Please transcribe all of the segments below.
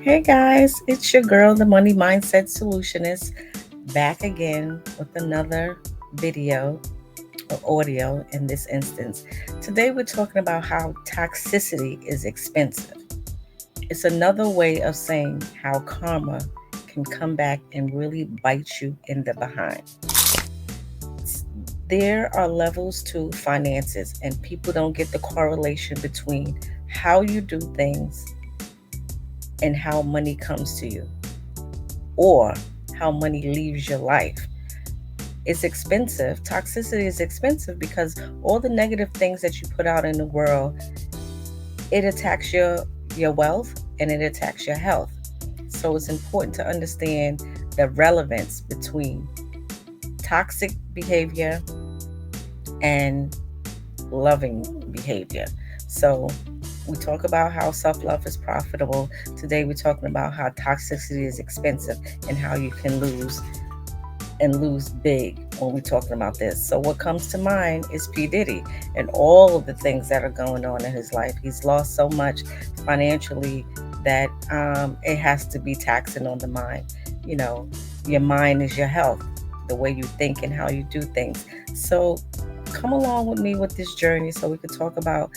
Hey guys, it's your girl, the Money Mindset Solutionist, back again with another video or audio in this instance. Today we're talking about how toxicity is expensive. It's another way of saying how karma can come back and really bite you in the behind. There are levels to finances, and people don't get the correlation between how you do things and how money comes to you, or how money leaves your life. It's expensive. Toxicity is expensive because all the negative things that you put out in the world, it attacks your wealth and it attacks your health. So it's important to understand the relevance between toxic behavior and loving behavior. So we talk about how self-love is profitable. Today we're talking about how toxicity is expensive and how you can lose and lose big when we're talking about this. So what comes to mind is P. Diddy and all of the things that are going on in his life. He's lost so much financially that it has to be taxing on the mind. You know, your mind is your health, the way you think and how you do things. So come along with me with this journey so we could talk about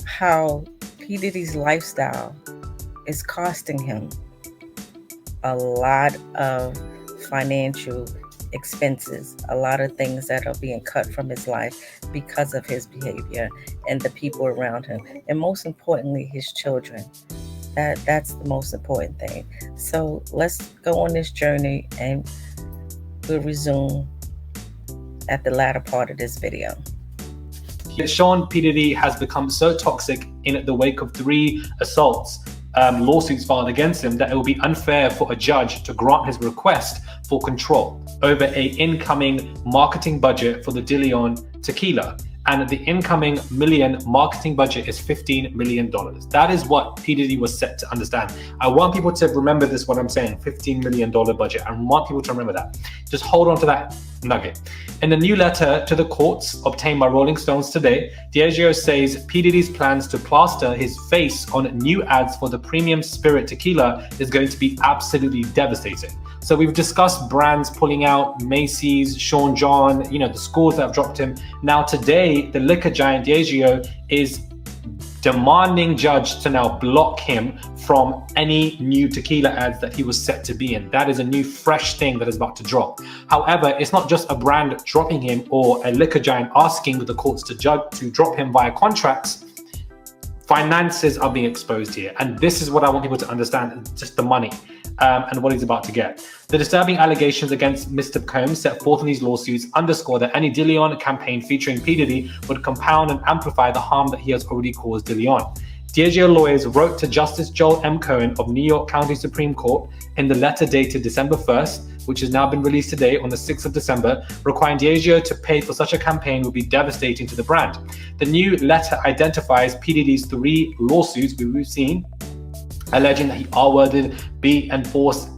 how P. Diddy's lifestyle is costing him a lot of financial expenses, a lot of things that are being cut from his life because of his behavior and the people around him, and most importantly, his children. That's the most important thing. So let's go on this journey, and we'll resume at the latter part of this video. Sean P. Diddy has become so toxic in the wake of 3 assaults, lawsuits filed against him, that it will be unfair for a judge to grant his request for control over an incoming marketing budget for the De Leon tequila. And the incoming million marketing budget is $15 million. That is what P. Diddy was set to understand. I want people to remember this, what I'm saying, $15 million budget. I want people to remember that. Just hold on to that nugget. In the new letter to the courts obtained by Rolling Stones today, Diageo says P. Diddy's plans to plaster his face on new ads for the premium spirit tequila is going to be absolutely devastating. So we've discussed brands pulling out, Macy's, Sean John, the scores that have dropped him. Now today, the liquor giant Diageo is demanding judge to now block him from any new tequila ads that he was set to be in. That is a new fresh thing that is about to drop. However, it's not just a brand dropping him or a liquor giant asking the courts to drop him via contracts. Finances are being exposed here. And this is what I want people to understand, just the money. And what he's about to get. The disturbing allegations against Mr. Combs set forth in these lawsuits underscore that any De Leon campaign featuring P. Diddy would compound and amplify the harm that he has already caused De Leon. Diageo lawyers wrote to Justice Joel M. Cohen of New York County Supreme Court in the letter dated December 1st, which has now been released today on the 6th of December, requiring Diageo to pay for such a campaign would be devastating to the brand. The new letter identifies P. Diddy's 3 lawsuits we've seen, alleging that he R-worded, beat and forced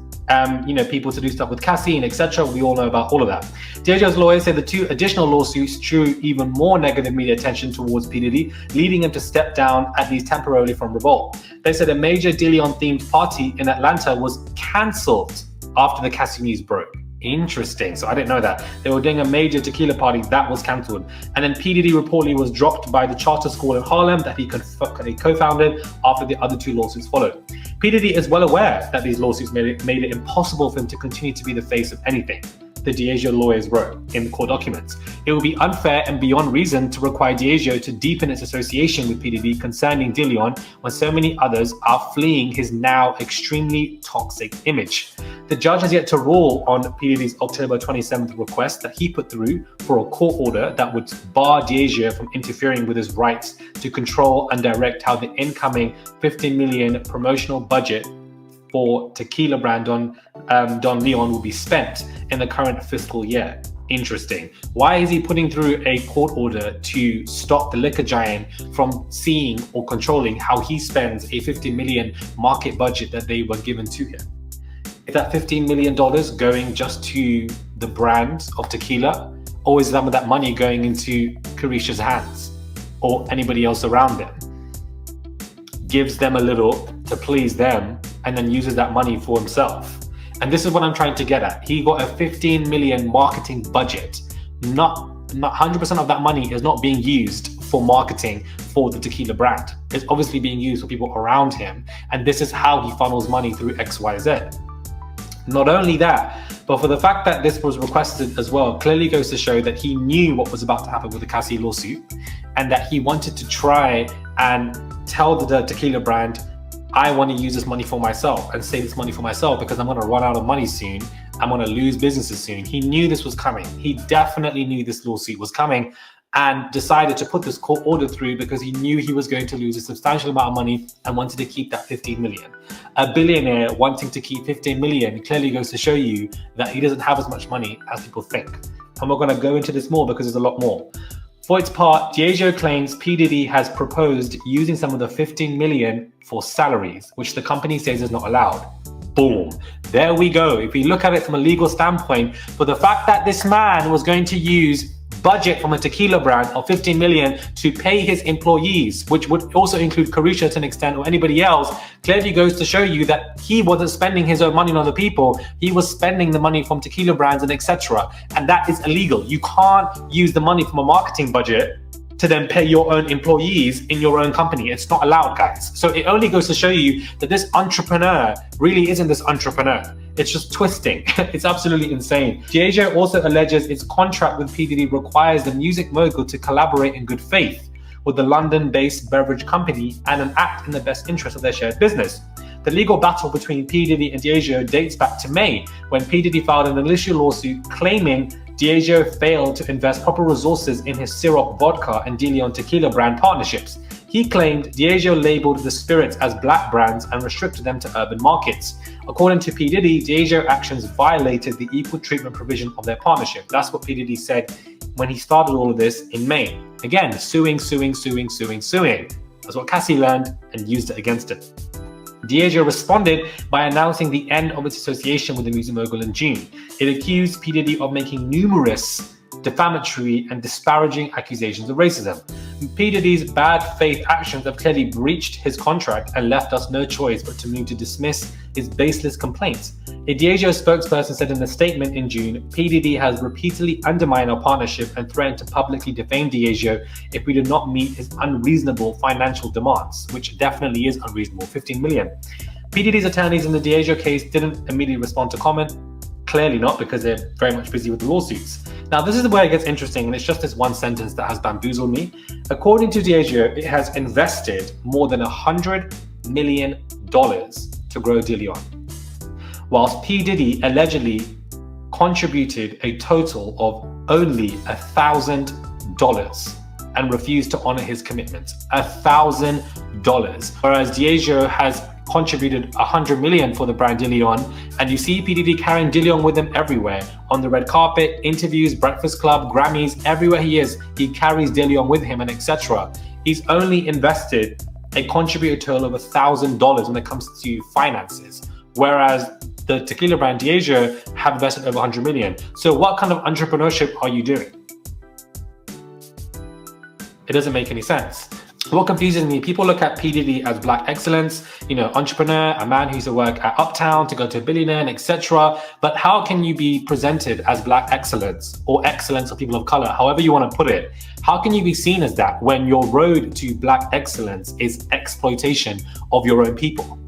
people to do stuff with caffeine, etc. We all know about all of that. Diageo's lawyers say the 2 additional lawsuits drew even more negative media attention towards P. Diddy, leading him to step down, at least temporarily, from Revolt. They said a major De Leon-themed party in Atlanta was cancelled after the casting news broke. Interesting. So I didn't know that. They were doing a major tequila party that was cancelled. And then P. Diddy reportedly was dropped by the charter school in Harlem that he co-founded after the other 2 lawsuits followed. P. Diddy is well aware that these lawsuits made it impossible for him to continue to be the face of anything, the Diageo lawyers wrote in the court documents. It would be unfair and beyond reason to require Diageo to deepen its association with P. Diddy concerning De Leon when so many others are fleeing his now extremely toxic image. The judge has yet to rule on P. Diddy's October 27th request that he put through for a court order that would bar Diageo from interfering with his rights to control and direct how the incoming $15 million promotional budget for tequila brand Don Leon will be spent in the current fiscal year. Interesting. Why is he putting through a court order to stop the liquor giant from seeing or controlling how he spends a $50 million market budget that they were given to him? Is that $15 million going just to the brand of tequila, or is some of that money going into Carisha's hands or anybody else around them? Gives them a little to please them and then uses that money for himself. And this is what I'm trying to get at. He got a 15 million marketing budget. Not 100% of that money is not being used for marketing for the tequila brand. It's obviously being used for people around him. And this is how he funnels money through XYZ. Not only that, but for the fact that this was requested as well, clearly goes to show that he knew what was about to happen with the Cassie lawsuit, and that he wanted to try and tell the tequila brand, I want to use this money for myself and save this money for myself because I'm going to run out of money soon. I'm going to lose businesses soon. He knew this was coming. He definitely knew this lawsuit was coming and decided to put this court order through because he knew he was going to lose a substantial amount of money and wanted to keep that 15 million. A billionaire wanting to keep 15 million clearly goes to show you that he doesn't have as much money as people think. And we're going to go into this more because there's a lot more. For its part, Diageo claims P. Diddy has proposed using some of the 15 million for salaries, which the company says is not allowed. Boom. There we go. If we look at it from a legal standpoint, for the fact that this man was going to use budget from a tequila brand of 15 million to pay his employees, which would also include Carisha to an extent or anybody else, clearly goes to show you that he wasn't spending his own money on other people. He was spending the money from tequila brands and etc. And that is illegal. You can't use the money from a marketing budget to then pay your own employees in your own company. It's not allowed, guys. So it only goes to show you that this entrepreneur really isn't this entrepreneur. It's just twisting. It's absolutely insane. Diageo also alleges its contract with P. Diddy requires the music mogul to collaborate in good faith with the London-based beverage company and act in the best interest of their shared business. The legal battle between P. Diddy and Diageo dates back to May, when P. Diddy filed an initial lawsuit claiming Diageo failed to invest proper resources in his Ciroc vodka and De Leon tequila brand partnerships. He claimed Diageo labeled the spirits as black brands and restricted them to urban markets. According to P. Diddy, Diageo actions violated the equal treatment provision of their partnership. That's what P. Diddy said when he started all of this in May. Again, suing. That's what Cassie learned and used it against it. Diageo responded by announcing the end of its association with the music mogul in June. It accused P. Diddy of making numerous defamatory and disparaging accusations of racism. P. Diddy's bad faith actions have clearly breached his contract and left us no choice but to move to dismiss his baseless complaints. A Diageo spokesperson said in a statement in June, P. Diddy has repeatedly undermined our partnership and threatened to publicly defame Diageo if we do not meet his unreasonable financial demands, which definitely is unreasonable, 15 million. P. Diddy's attorneys in the Diageo case didn't immediately respond to comment. Clearly not, because they're very much busy with the lawsuits. Now, this is where it gets interesting, and it's just this one sentence that has bamboozled me. According to Diageo, it has invested more than $100 million to grow De Leon, whilst P. Diddy allegedly contributed a total of only $1,000 and refused to honor his commitment. $1,000. Whereas Diageo has contributed $100 million for the brand De Leon, and you see P. Diddy carrying De Leon with him everywhere, on the red carpet, interviews, Breakfast Club, Grammys, everywhere he is, he carries De Leon with him and etc. He's only invested a contributed total of $1,000 when it comes to finances, whereas the tequila brand Diageo have invested over $100 million. So what kind of entrepreneurship are you doing? It doesn't make any sense. What confuses me, people look at P. Diddy as black excellence, entrepreneur, a man who used to work at Uptown to go to a billionaire and etc. But how can you be presented as black excellence or excellence of people of color, however you want to put it? How can you be seen as that when your road to black excellence is exploitation of your own people?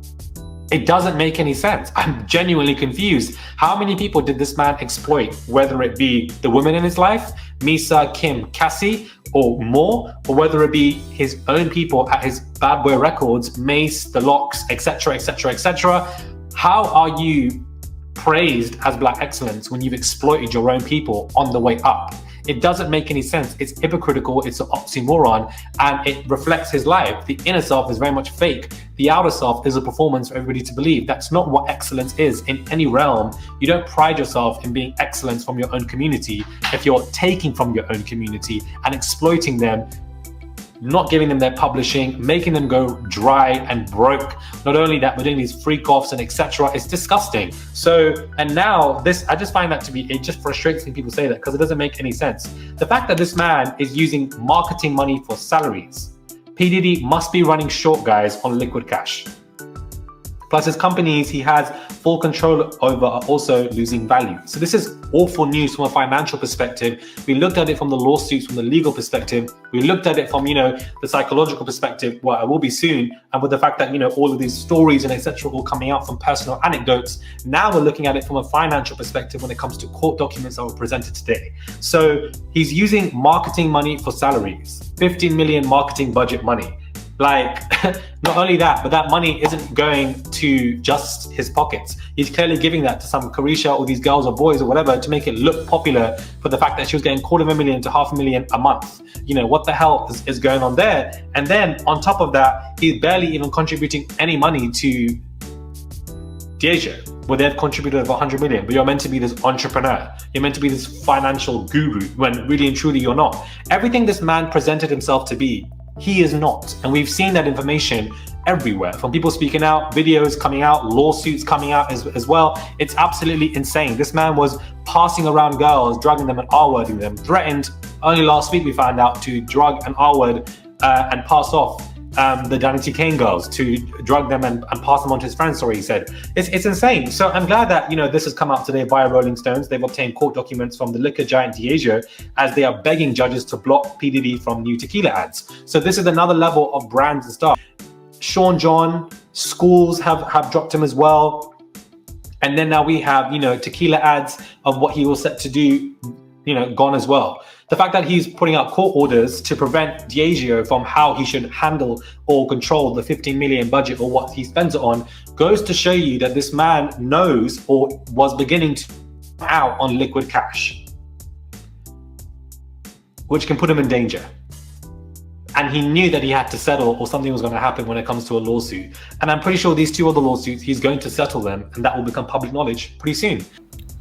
It doesn't make any sense. I'm genuinely confused. How many people did this man exploit, whether it be the women in his life, Misa, Kim, Cassie, or more, or whether it be his own people at his Bad Boy Records, Mace, The Lox, etc., etc., etc. How are you praised as black excellence when you've exploited your own people on the way up? It doesn't make any sense. It's hypocritical, it's an oxymoron, and it reflects his life. The inner self is very much fake. The outer self is a performance for everybody to believe. That's not what excellence is in any realm. You don't pride yourself in being excellence from your own community if you're taking from your own community and exploiting them, not giving them their publishing, making them go dry and broke. Not only that, we're doing these freak offs and etc. It's disgusting. So, and now this, I just find that to be, it just frustrates me people say that because it doesn't make any sense. The fact that this man is using marketing money for salaries, P. Diddy must be running short, guys, on liquid cash. Plus, his companies he has full control over are also losing value. So this is awful news from a financial perspective. We looked at it from the lawsuits, from the legal perspective. We looked at it from, the psychological perspective, well, it will be soon. And with the fact that, all of these stories and etc. all coming out from personal anecdotes, now we're looking at it from a financial perspective when it comes to court documents that were presented today. So he's using marketing money for salaries, 15 million marketing budget money. Like, not only that, but that money isn't going to just his pockets. He's clearly giving that to some Carisha or these girls or boys or whatever to make it look popular for the fact that she was getting $250,000 to $500,000 a month. What the hell is going on there? And then on top of that, he's barely even contributing any money to Diageo, where they've contributed over 100 million, but you're meant to be this entrepreneur. You're meant to be this financial guru when really and truly you're not. Everything this man presented himself to be, he is not. And we've seen that information everywhere, from people speaking out, videos coming out, lawsuits coming out as well. It's absolutely insane. This man was passing around girls, drugging them and R-wording them, threatened, only last week we found out, to drug and R-word and pass off the Danity Kane girls, to drug them and pass them on to his friends, sorry, he said. It's insane. So I'm glad that, this has come out today via Rolling Stones. They've obtained court documents from the liquor giant Diageo as they are begging judges to block P. Diddy from new tequila ads. So this is another level of brands and stuff. Sean John, schools have dropped him as well. And then now we have, tequila ads of what he was set to do, gone as well. The fact that he's putting out court orders to prevent Diageo from how he should handle or control the 15 million budget or what he spends it on goes to show you that this man knows or was beginning to out on liquid cash, which can put him in danger. And he knew that he had to settle or something was going to happen when it comes to a lawsuit. And I'm pretty sure these two other lawsuits, he's going to settle them, and that will become public knowledge pretty soon.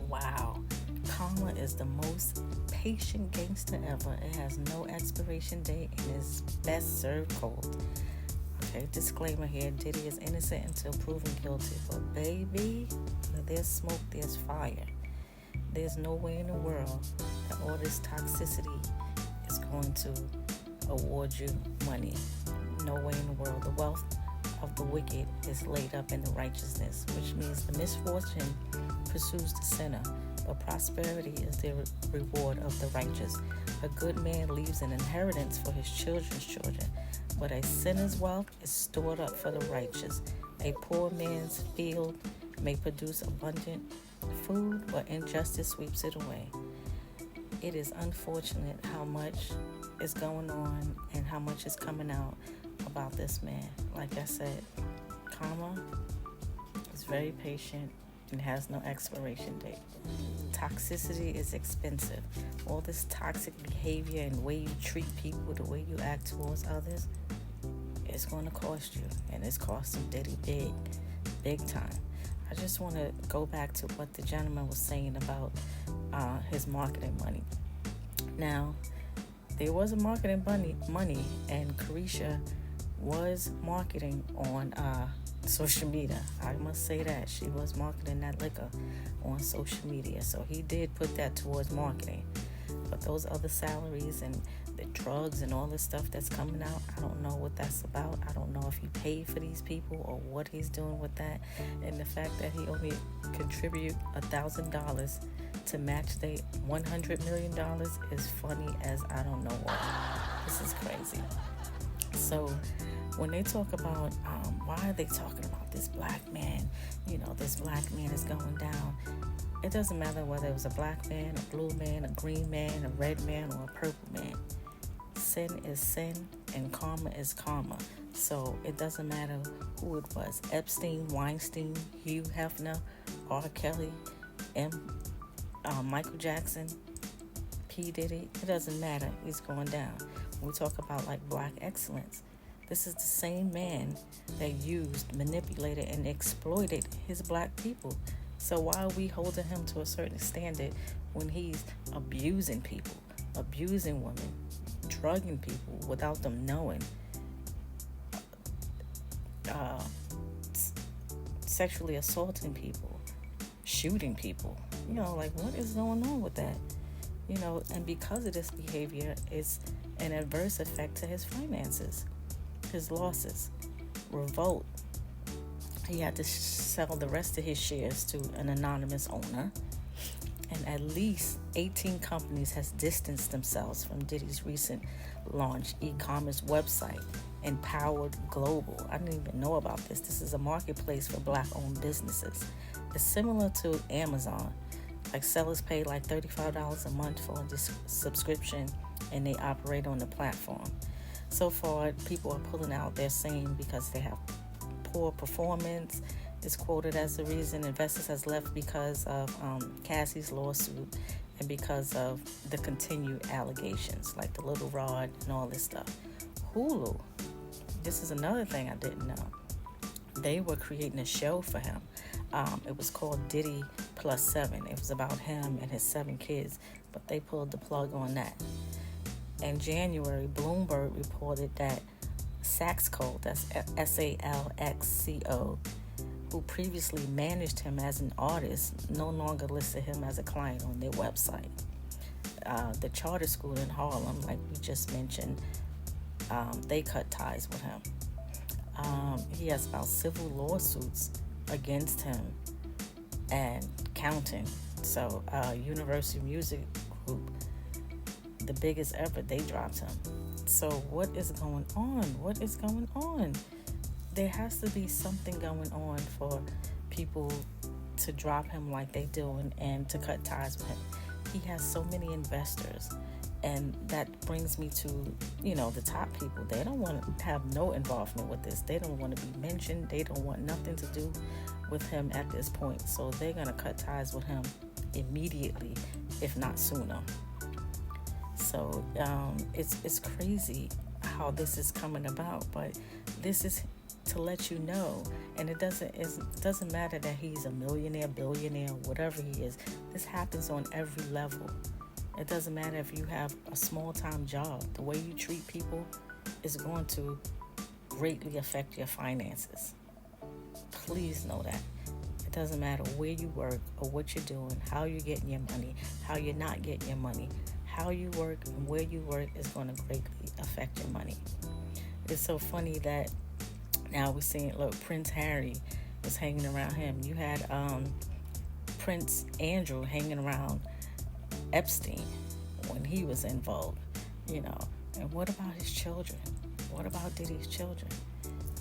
Wow. Karma is the most patient gangster ever. It has no expiration date and is best served cold. Okay, disclaimer here, Diddy is innocent until proven guilty. But baby, where there's smoke, there's fire. There's no way in the world that all this toxicity is going to award you money. No way in the world. The wealth of the wicked is laid up in the righteousness, which means the misfortune pursues the sinner, but prosperity is the reward of the righteous. A good man leaves an inheritance for his children's children, but a sinner's wealth is stored up for the righteous. A poor man's field may produce abundant food, but injustice sweeps it away. It is unfortunate how much is going on and how much is coming out about this man. Like I said, karma is very patient and has no expiration date. Toxicity is expensive. All this toxic behavior and the way you treat people, the way you act towards others, it's going to cost you. And it's costing Diddy big time. I just want to go back to what the gentleman was saying about his marketing money. Now, there was a marketing money, and Carisha was marketing on social media. I must say that. She was marketing that liquor on social media. So he did put that towards marketing. But those other salaries and the drugs and all this stuff that's coming out, I don't know what that's about. I don't know if he paid for these people or what he's doing with that. And the fact that he only contribute $1,000 to match the $100 million is funny as I don't know what. This is crazy. So when they talk about why are they talking about this black man, this black man is going down, it doesn't matter whether it was a black man, a blue man, a green man, a red man, or a purple man. Sin is sin and karma is karma. So it doesn't matter who it was. Epstein, Weinstein, Hugh Hefner, R. Kelly, Michael Jackson, P. Diddy. It doesn't matter. He's going down. When we talk about like black excellence, this is the same man that used, manipulated, and exploited his black people. So why are we holding him to a certain standard when he's abusing people, abusing women, drugging people without them knowing, sexually assaulting people, shooting people? What is going on with that? And because of this behavior, it's an adverse effect to his finances, his losses, revolt. He had to sell the rest of his shares to an anonymous owner. And at least 18 companies has distanced themselves from Diddy's recent launch e-commerce website, Empowered Global. I didn't even know about this. This is a marketplace for black-owned businesses. It's similar to Amazon. Like, sellers pay like $35 a month for a subscription, and they operate on the platform. So far, people are pulling out. They're saying because they have poor performance is quoted as the reason. Investors has left because of Cassie's lawsuit and because of the continued allegations, like the little rod and all this stuff. Hulu, this is another thing I didn't know. They were creating a show for him. It was called Diddy Plus 7. It was about him and his 7 kids, but they pulled the plug on that. In January, Bloomberg reported that Saxco, that's Salxco, who previously managed him as an artist, no longer listed him as a client on their website. The charter school in Harlem, like we just mentioned, they cut ties with him. He has about civil lawsuits against him and counting. So University Music Group, the biggest ever, they dropped him. So what is going on? What is going on? There has to be something going on for people to drop him like they do and to cut ties with him. He has so many investors, and that brings me to, the top people. They don't want to have no involvement with this. They don't want to be mentioned. They don't want nothing to do with him at this point. So they're going to cut ties with him immediately, if not sooner. So it's crazy how this is coming about, but this is to let you know, and it doesn't matter that he's a millionaire, billionaire, whatever he is. This happens on every level. It doesn't matter if you have a small-time job. The way you treat people is going to greatly affect your finances. Please know that. It doesn't matter where you work or what you're doing, how you're getting your money, how you're not getting your money. How you work and where you work is going to greatly affect your money. It's so funny that now we're seeing, look, Prince Harry was hanging around him. You had Prince Andrew hanging around Epstein when he was involved, And what about his children? What about Diddy's children?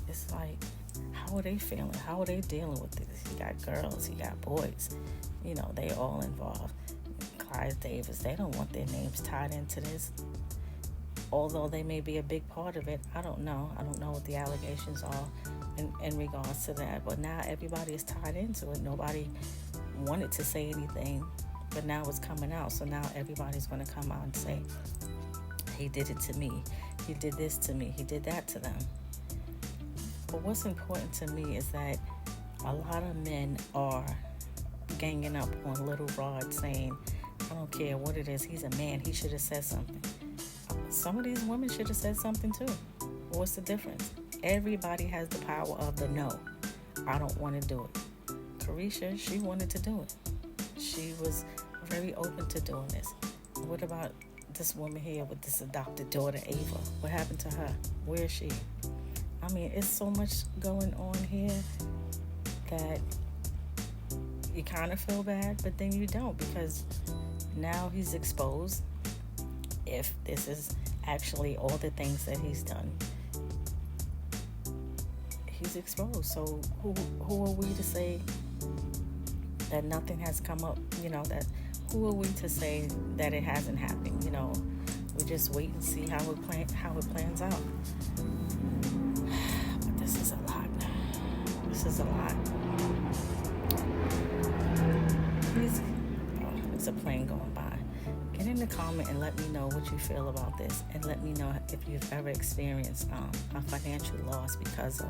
It's like, how are they feeling? How are they dealing with this? He got girls, he got boys. They all involved. Clive Davis, they don't want their names tied into this. Although they may be a big part of it, I don't know. I don't know what the allegations are in regards to that. But now everybody is tied into it. Nobody wanted to say anything, but now it's coming out. So now everybody's going to come out and say, he did it to me. He did this to me. He did that to them. But what's important to me is that a lot of men are ganging up on Little Rod saying, I don't care what it is, he's a man, he should have said something. Some of these women should have said something too. What's the difference? Everybody has the power of the no. I don't want to do it. Carisha, she wanted to do it. She was very open to doing this. What about this woman here with this adopted daughter, Ava? What happened to her? Where is she? I mean, it's so much going on here that you kind of feel bad, but then you don't, because now he's exposed. If this is actually all the things that he's done, he's exposed. So who are we to say that nothing has come up? That who are we to say that it hasn't happened? We just wait and see how it plans out. But this is a lot. This is a lot. Please, it's a plane going by. Get in the comment and let me know what you feel about this, and let me know if you've ever experienced a financial loss because of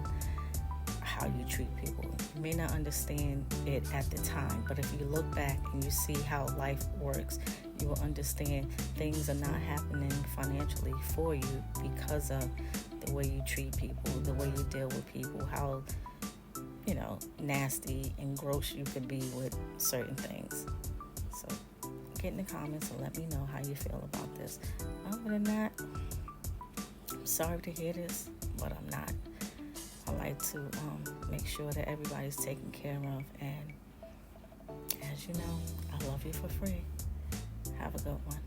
how you treat people. You may not understand it at the time, but if you look back and you see how life works, you will understand things are not happening financially for you because of the way you treat people, the way you deal with people, how nasty and gross you could be with certain things. So get in the comments and let me know how you feel about this. Other than that, I'm sorry to hear this, but I'm not. I like to make sure that everybody's taken care of. And as you know, I love you for free. Have a good one.